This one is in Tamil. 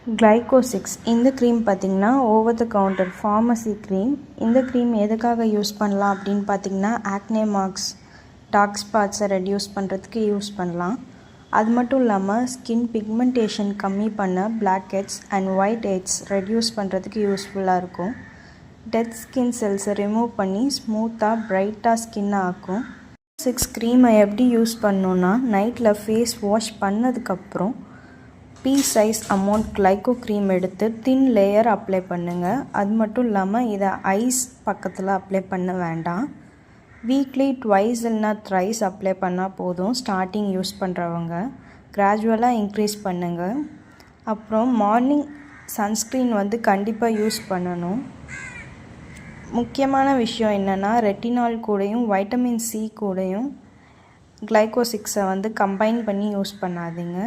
கிளைகோசிக்ஸ் இந்த க்ரீம் பார்த்திங்கன்னா over the counter pharmacy cream. இந்த க்ரீம் எதுக்காக யூஸ் பண்ணலாம் அப்படின்னு பார்த்திங்கன்னா ஆக்னே மார்க்ஸ், டார்க் ஸ்பாட்ஸை ரெடியூஸ் பண்ணுறதுக்கு யூஸ் பண்ணலாம். அது மட்டும் இல்லாமல் ஸ்கின் பிக்மெண்டேஷன் கம்மி பண்ண black heads and white heads reduce பண்ணுறதுக்கு யூஸ்ஃபுல்லாக இருக்கும். டெட் ஸ்கின் செல்ஸை ரிமூவ் பண்ணி ஸ்மூத்தாக பிரைட்டாக ஸ்கின்னை ஆக்கும். 6 க்ரீமை எப்படி யூஸ் பண்ணணுன்னா, நைட்டில் ஃபேஸ் வாஷ் பண்ணதுக்கப்புறம் பீ சைஸ் அமௌண்ட் கிளைகோ க்ரீம் எடுத்து தின் லேயர் அப்ளை பண்ணுங்கள். அது மட்டும் இல்லாமல் இதை ஐஸ் பக்கத்தில் அப்ளை பண்ண வேண்டாம். வீக்லி ட்வைஸ் இல்லைனா த்ரைஸ் அப்ளை பண்ணால் போதும். ஸ்டார்டிங் யூஸ் பண்ணுறவங்க கிராஜுவலாக இன்க்ரீஸ் பண்ணுங்கள். அப்புறம் மார்னிங் சன்ஸ்க்ரீன் கண்டிப்பாக யூஸ் பண்ணணும். முக்கியமான விஷயம் என்னென்னா, ரெட்டினால் கூடயும் வைட்டமின் சி கூடயும் கிளைகோசிக்ஸை கம்பைன் பண்ணி யூஸ் பண்ணாதீங்க.